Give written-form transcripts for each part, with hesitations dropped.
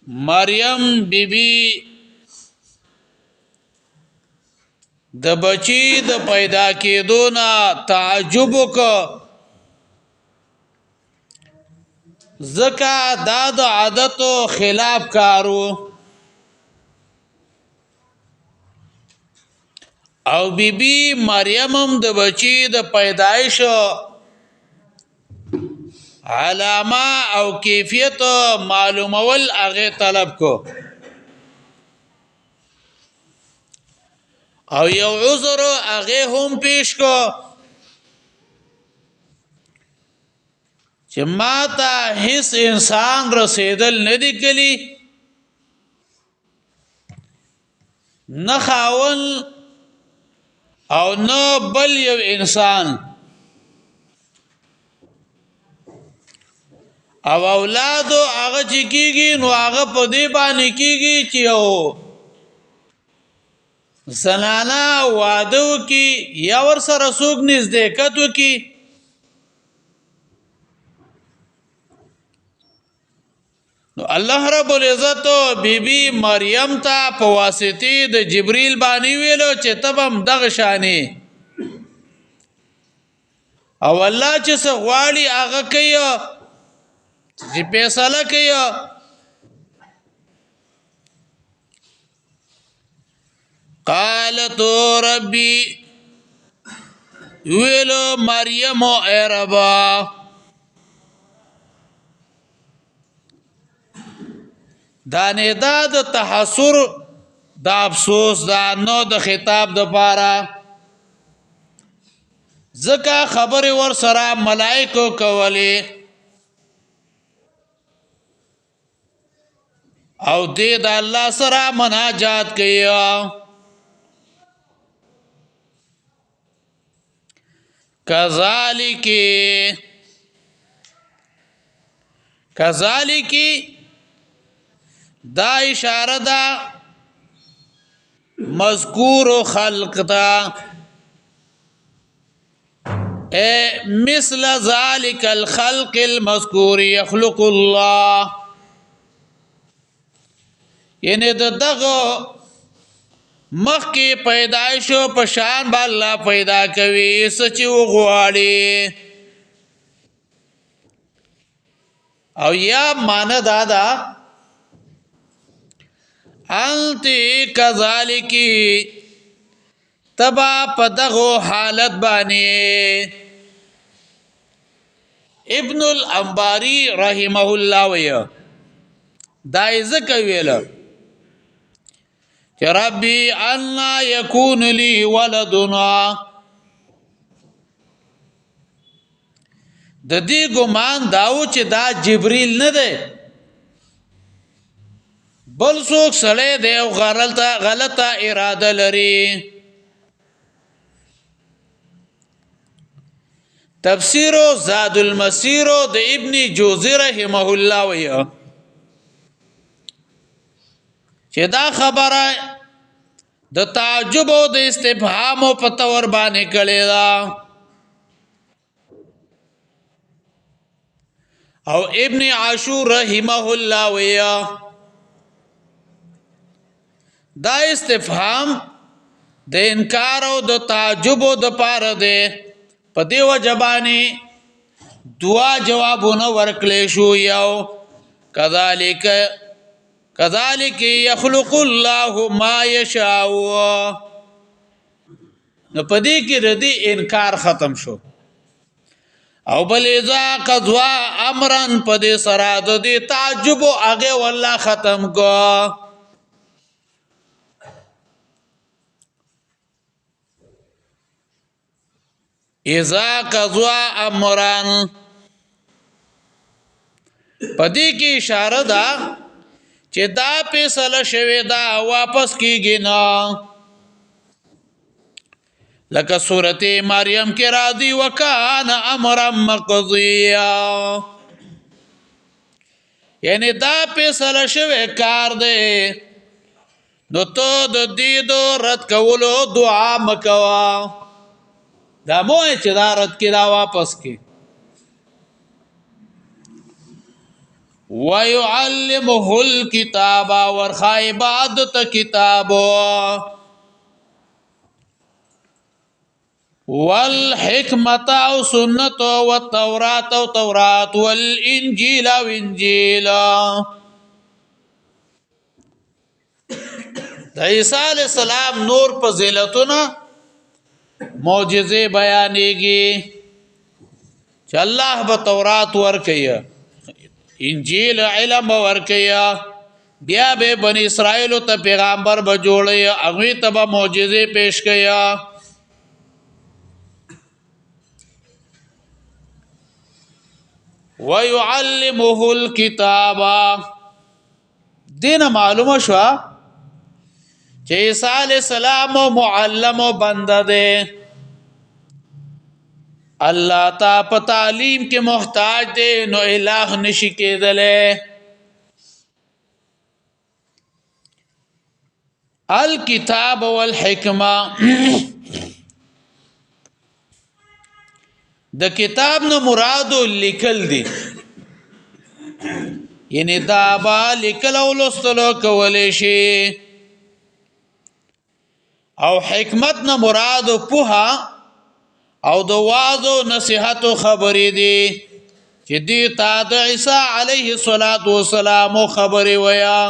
مریم بیبي د بچی د پیدا کېدو نه تعجب وکړ، ځکه دا د عادتو خلاف کارو. او بیبي مریم هم د بچی د پیدایش علامه او کیفیت معلومول هغه طلب کو، او یو عذر هغه هم پیش کو چې ما ته هیڅ انسان رسیدل نه دی کلی، نه خاون او نه بل یو انسان، او اولادو هغه چې کیږي نو هغه په دې باندې کیږي چې یو زنانا واده وکي یا ور سره څوک نزدېکت وکي. نو الله رب العزت بیبي مریم ته په واسطه د جبريل باندې ویلو چې تبم دغه شانې، او الله چې څه غواړي هغه کوي، چې فیصله کوي. قالت ربي ویلو مریم اے ربا، دا ندا د تحسر د افسوس دا نو د خطاب د پاره، ځکه خبر ور سره ملائکو کولی او دې د الله سره مناجات کوي. کذالک دا اشاره دا مذکور خلق دا مثل ذالک الخلق المذکور یخلق الله، یعنی دغه مخکې پیدایشو په شان به الله پیدا کوي سچ وغواړي. او یا معنا دادا انت کذالک تبا پدغه حالت باندې. ابن الانباری رحمه الله وی دای زکه ویل چې ربي ان يكون لي ولدنا، د دې ګمان داو چې دا جبريل نه دی بل څوک سره دی او غلطه اراده لري. تفسیر زاد المسیر د ابن جوزی رحمه الله وی چې دا خبره د تعجب او د استفهام په تور باندې کړي دا. او ابن عاشور رحمه الله ویا دا استفهام د انکار او د تعجب او د پاره ده، په دیو جبانی دعا جوابونه ورکړې شو. یو کذالک یخلق الله ما یشاء، نو پدې کې ردی انکار ختم شو. او بل اذا قضوا امرا پدې سره د دې تعجب هغه والله ختم کو. اذا قضوا امرا پدې کې اشاره ده چې دا فیصله شوی دا واپس کیږي نه، لکه سورته مریم کې راځي وکانه امر مقضیا، یعنی دا فیصله شوی کار دی نو ته د دې دو رد کولو دعا مکوا، دا موه چې دا رد کې دا واپس کی. ويعلمه الكتاب ورخای عبادت کتابو والحکمت او سنت والتورات او تورات والانجیل او انجیل. د عیسی علیہ السلام نور فضیلتونه معجزې بیانېږي چې الله به تورات ورکوي، انجیل علم ورکوي، بیا به بنی اسرائیل ته پیغمبر به جوړي، هغوی ته به معجزې پیش کوي. ويعلمه الكتاب. دین معلومه شو چې عیسی علیہ السلام معلم و بنده ده، الله تا په تعلیم کې محتاج ده، نو الہ نشي کېدلی. الکتاب والحکمه. د کتاب نو مرادو لیکل دي، یعنی دا با لیکل او لوستلو کولی شي. او حکمت نه مراد پوها او د واعظ او نصیحت خبرې دي چې دې تا د عیسی علیه السلام خبرې ویا،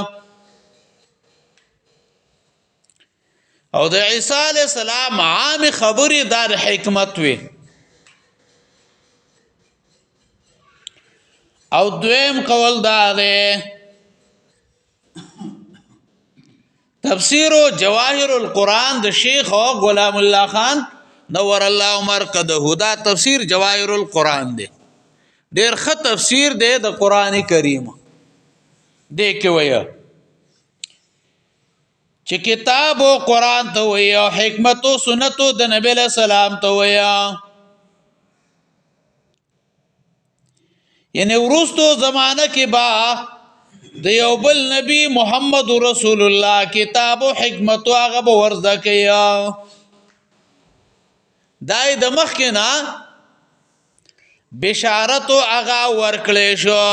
او د عیسی علیه السلام عام خبرې دار حکمت وي. او دویم قول دا ده تفسیر جواهر القرآن د شیخ غلام الله خان نور الله مرقده، دا تفسیر جواهر القرآن دی، ډیر ښه تفسیر دی د قرآن کریم. دی کې وایي چې کتاب او قرآن ته وایي او حکمت او سنت د نبی له سلام ته وایي. یعنی ورستو زمانہ کې با د یو بل نبی محمد رسول الله کتاب او حکمت هغه به ورزده کوي. دای د مخکې نه بشارت هغه ورکړی شو.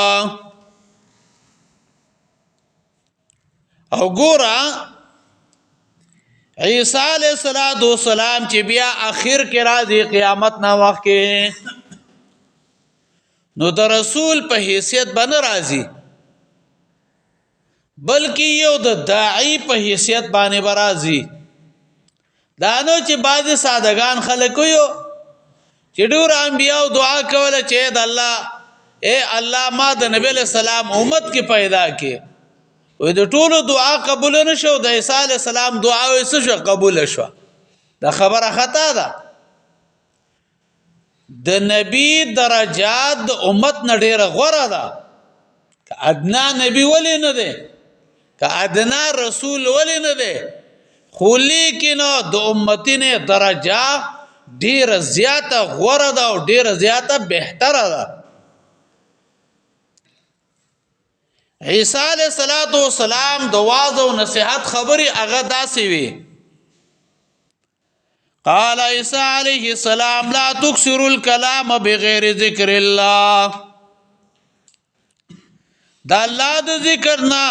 او ګوره عیسی علیہ السلام چې بیا اخر کې راځي قیامت نه وخت کې، نو د رسول په حیثیت باندې راځي، بلکې یو د داعی په حیثیت باندې برازي. دا نو چې بعض سادهګان خلک یو چې ډور انبیاء دعا کوله چې د الله اے الله ما د نبی له سلام امت کې پیدا کې، وې د ټولو دعا قبول نشو، د عیسی علیہ السلام دعا وې شو قبول شو. دا خبره خطا ده. د نبی درجات د امت نه ډیره غوره ده. که ادنا نبی ولی نه ده، که ادنا رسول ولی نه ده، خو لیکنو د امتینه درجه ډیره زیاته غوره ده او ډیره زیاته بهتره ده. عیسی علیہ السلام د واعظ او نصیحت خبري هغه داسې وي. قال عیسی علیہ السلام لا تکثروا الكلام بغیر ذکر الله. دا الله د ذکر نه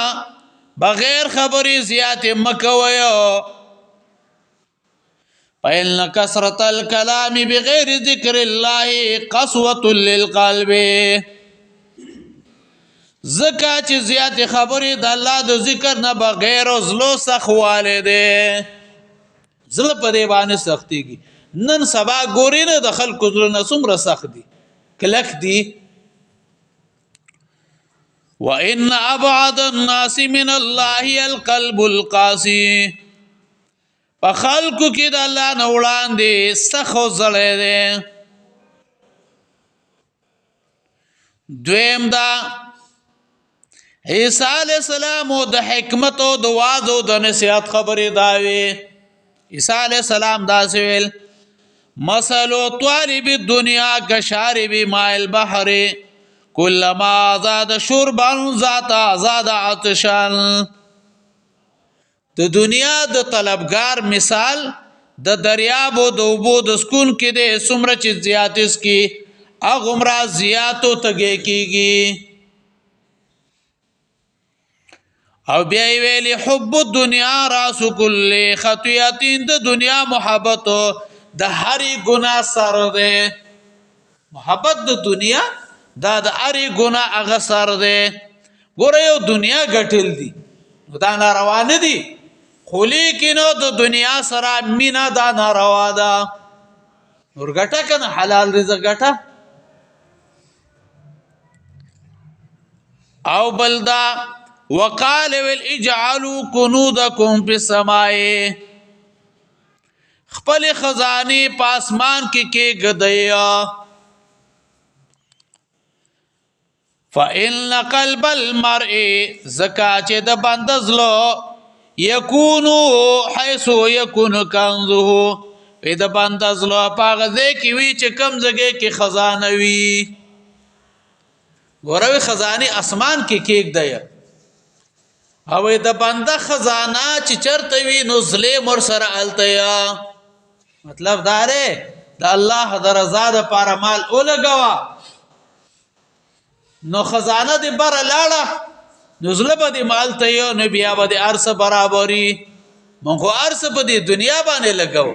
بغیر خبري زیات مکوي. فإن كثرة الكلام بغیر ذکر الله قسوة للقلب. زکا چې زیات خبرې د الله د ذکر نه بغیر او زلو سخواله ده، زله په دې باندې سختيږي. نن سبا ګوري نه د خلکو زلو نه څومره سخت دي، کلک دي. وان ابعد الناس من الله القلب القاسي. په خلکو کې د الله نه وړاندې سخو زړه ده. دویم دا عیسی علیہ السلام او د حکمت او د واعظ او د نصیحت خبرې داوي. عیسی علیہ السلام دا سویل مثل طالب الدنيا كشارب ماء البحر كلما زاد شربا زاد عطشا. د دنیا د طلبگار مثال د دریاب او د اوبو د سکون کې د څومره چې زیاتس کې اغمرا زیاتو تګي کیږي. او بیا ویلی حب الدنیا راس کل خطیاتین د دنیا محبت د هری گناه سر ده محبت د دنیا دا د هری گناه هغه سر ده ګوره یو دنیا ګټل دي دا ناروا نه دي خو لیکنو د دنیا سره مینا دا ناروا ده نور ګټه کنه حلال رزق ګټه او بلدا وقال واجعلوا كنوزكم في السماء خپل خزانه پاسمان کې غدیا فإن قلب المرء زکات د بندزلو يكون حيث يكون كنزه اذا بندزلو پاغه کې وی چې کم ځای کې خزانه وی ګوروي خزانه اسمان کې کېګ دی او د بنده خزانه چې چرته وي نو ظلم ور سره التیا مطلب دا دی د الله د رضا د پاره مال اولګوا نو خزانه دې بر لاړه نو ظلم دې مال ته نو بیا به ارس برابرۍ مونږ ارس په دې دنیا باندې لګاو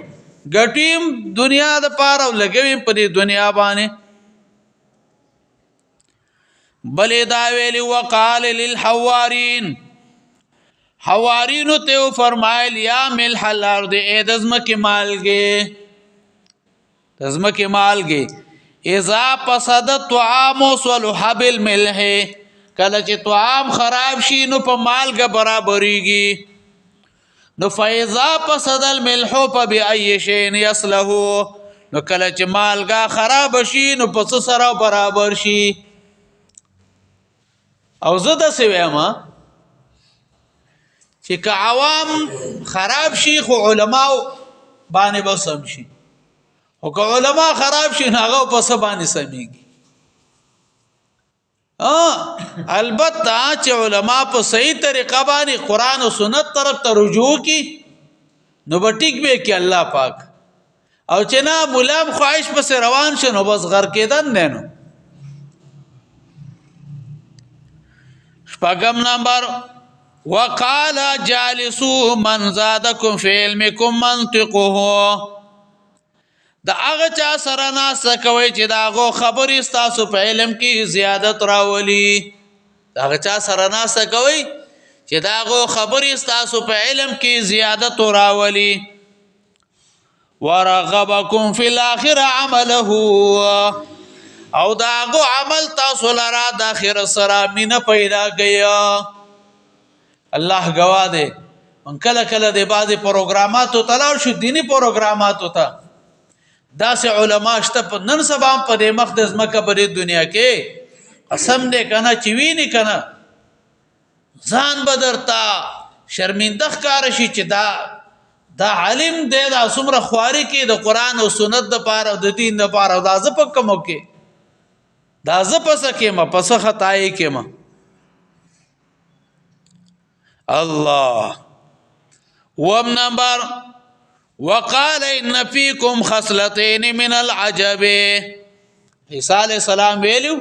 ګټیم دنیا د پاره لګوي په دې دنیا باندې بل دا ویلی وقال للحوارین حوارینو ته فرمایل یا ملح الارض اے دزمک مالګي دزمک مالګي اذا فسد الطعام وصلح بالملح کله چې طعام خراب شي نو په مالګه برابرېږي نو فاذا فسد الملح فبأي شيء يصلح نو کله چې مالګه خراب شي نو په څه سره برابر شي او زده سویما چې که عوام خراب شي خو علماء باندې بسم شي او که علماء خراب شي هغه په څه باندې سميږي البته چې علماء په صحیح طریقه باندې قران او سنت طرف ته رجوع کی نو بټیک به کې الله پاک او چې نه مولام خواهش پس روان شنو بس غر کېدن نه نو شپږم نمبر وقال جالسوا من زادكم في علمكم منطقه دا هغه چا سره ناس کوي چې دا غو خبرې تاسو په علم کې زیادت راولي دا هغه چا سره ناس کوي چې دا غو خبرې تاسو په علم کې زیادت راولي ورغبكم في الاخره عمله او داغو عمل تاسو لرا د اخر سره مینه پیدا گیا الله گواه دے من کله کله د بعضی پروګراماتو تلاو شو دینی پروګراماتو ته داسې علما شته په نن سبا په د مقدس مکه په دنیا کې قسم دې کنه چې ویني کنه ځان بدرتا شرمنده ښکار شي چې دا عالم دې دا څومره خواري کې د قران او سنت د پاره او د دین د پاره دا ز په کوم کې دا ز پس کې ما پس خطای کې ما الله وم نمبر وقال ان فيكم خصلتين من العجب عيسى عليه السلام ویلو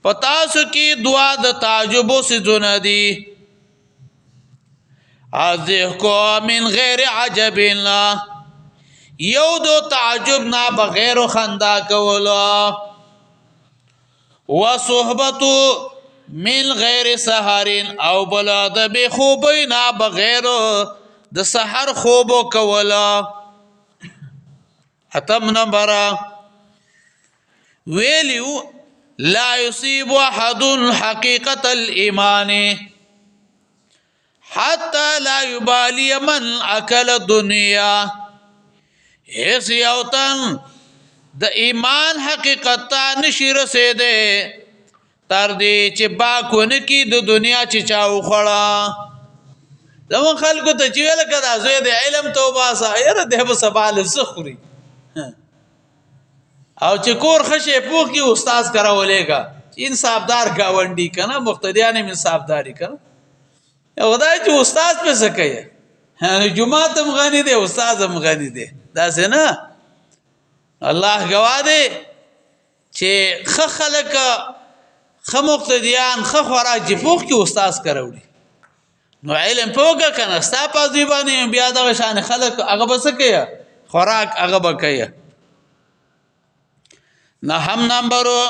پتاسو کې دعا د تعجب سے جندي ازه کو من غیر عجب لا یو دو تعجب نا بغیر خندا کولا وصحبت من غیر سحرین او بلاد بخوبینا بغیر د سحر خوب کولا اتم نمبر ویلیو لا يصيب احد حقيقة الايمان حتى لا يبالي من اكل الدنيا هیڅ یوتن د ایمان حقیقت نشي رسیده تر دې چې باکونه کې د دنیا چې چاو خړه زمون خلکو ته چې ویل کړه زوی د علم توبه سایر د به سبال سخري او چې کور خشه پوخ کې استاد کراولېګا انصافدار گاونډي کنه مقتدیان انصافداري کنه خدای چې استاد په سکه جمعه تم غني دي استاد هم غني دي دا څنګه الله گواه دی چې خلک خ مقتدیان خ خوراک پوخ کې استاد کراوړي نو علم پوکه کنه ستا پاس دی باندې بیا دغه شان خلق هغه به څه کوي خوراک هغه به کوي. نهم نمبرو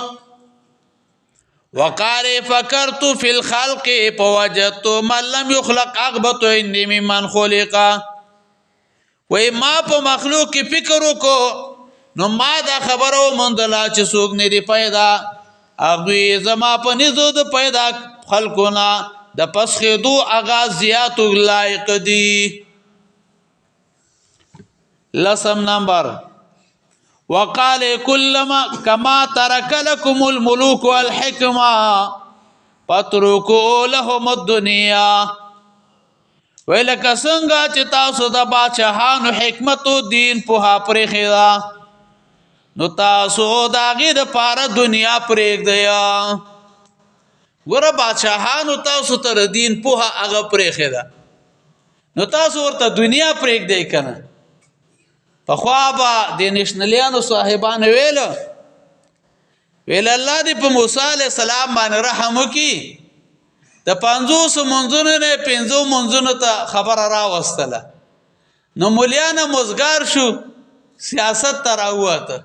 وقال فكرت في الخلق فوجدت من لم يخلق اغبط عندي ممن خلق. وای ما په مخلوق کې فکر وکړو نو ما دا خبرو مندلا چې څوک نه دی پیدا هغه زما په نزو د پیدا خلقونه د پسخېدو اغا زیات لایق دي. لسم نمبر وقال كلما كما ترك لكم الملوك والحكمة فاتركوا لهم الدنيا. ولکه څنګه چې تاسو د بادشاهانو حکمت او دین په پرېښې ده نو تاسو د هغې دپاره دنیا پرېږدئ. ګوره بادشاهانو تاسو ته د دین پوهه هغه پرېښې ده نو تاسو ورته دنیا پرېږدئ که نه. پخوا به د نشنلیانو صاحبانو ویل الله دې په موسی علیه السلام باندې رحم وکړي د 50 منځونو نه 50 منځونو ته خبره راوستله نو مولیانه مزګار شو سیاست ته راووته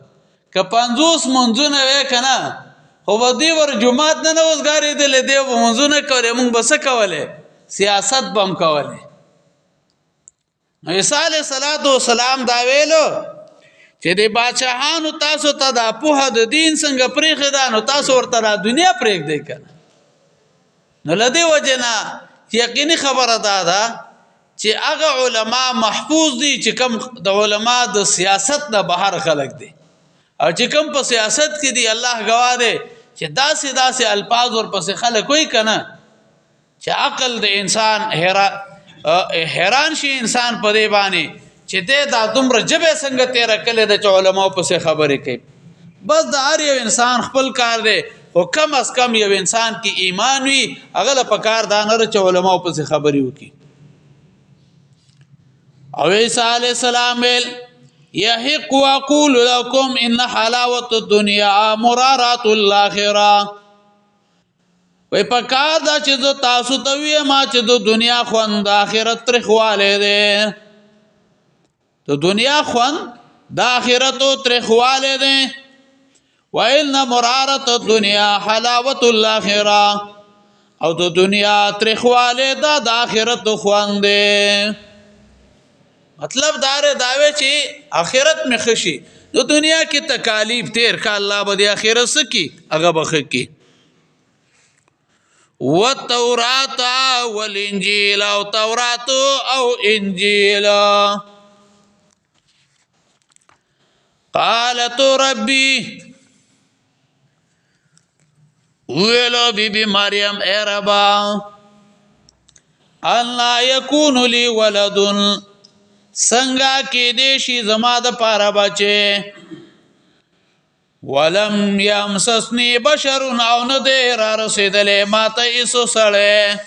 که 50 منځونه وی که نه خو به دوی ور جومات نه وزګارېدلې دی به منځونه کولې موږ به څه کولې سیاست به هم کولې. عیسی علیه السلام دا ویلو چې د بادشاهانو تاسو ته دا پوهه د دین څنګه پرېښې ده نو تاسو ورته را دنیا پرېږدئ که نه. نو له دې وجې نه یقیني خبره دا ده چې هغه علما محفوظ دي چې کوم د علما د سیاست نه بهر خلق دي او چې کوم په سیاست کې دي الله گواه دی چې داسې الفاظ ورپسې خلک وایي که نه چې عقل د انسان حیران شي انسان په دې باندې چې دی دا دومره ژبه څنګه تېره کړې ده چې علماو پسې خبرې کوي. بس د هر یو انسان خپل کار دی خو کم از کم یو انسان کې ایمان وي هغه له پکار دا نه ده چې علماو پسې خبرې وکړي. او عیسی علیه السلام ویل یحق واقول لكم ان حلاوة الدنیا مرارات الاخره. وی پکار دا چې زه تاسو ته ویم چې د دنیا خوند د آخرت ترخوالی دی. د دنیا خوند د آخرتو ترخوالی دی. وان مرارة الدنیا حلاوة الاخره. او د دنیا ترخوالی دا د آخرت خوند دی. مطلب داوی چې آخرت می خشي د دنیا کې تکالیف تیر کا الله به د آخرت سکی هغه به ښه کي. والتورات والانجیل او تورات او انجیل. قالت ربی ویلو بی بی مریم اے ربا اللہ یکون لی ولدن سنگا کی دیشی زما د پاره بچه ولم یمسسنی بشر او نه دی را رسېدلی ما ته هېڅ سړی.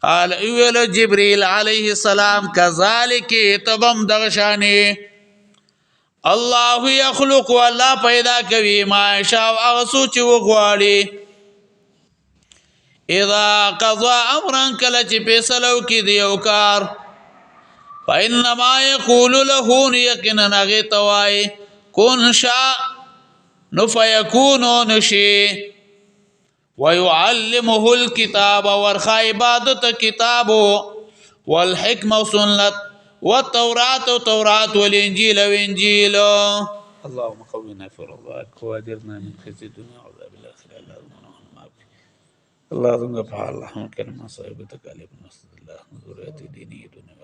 قال ویلو جبریل علیه السلام کذلک تبم دغه شانې الله یخلق والله پیدا کوي ما یشاء هغه څه چې وغواړي. اذا قضا امرا کله چې فیصله وکړي د یو کار فانما یقول له یقینا هغې ته وایي کن شا نو فیکونو نشي. ویعلمه الکتاب ورخا عبادت کتابو والحکمة سنت والتورات والتورات والانجیل وانجیل. اللهم قونا في رضاك وادرنا من خزي الدنيا وعذاب الاخره. اللهم اغفر اللهم كلمة صاحبتك عليه بن الله ذرية ديني دنيا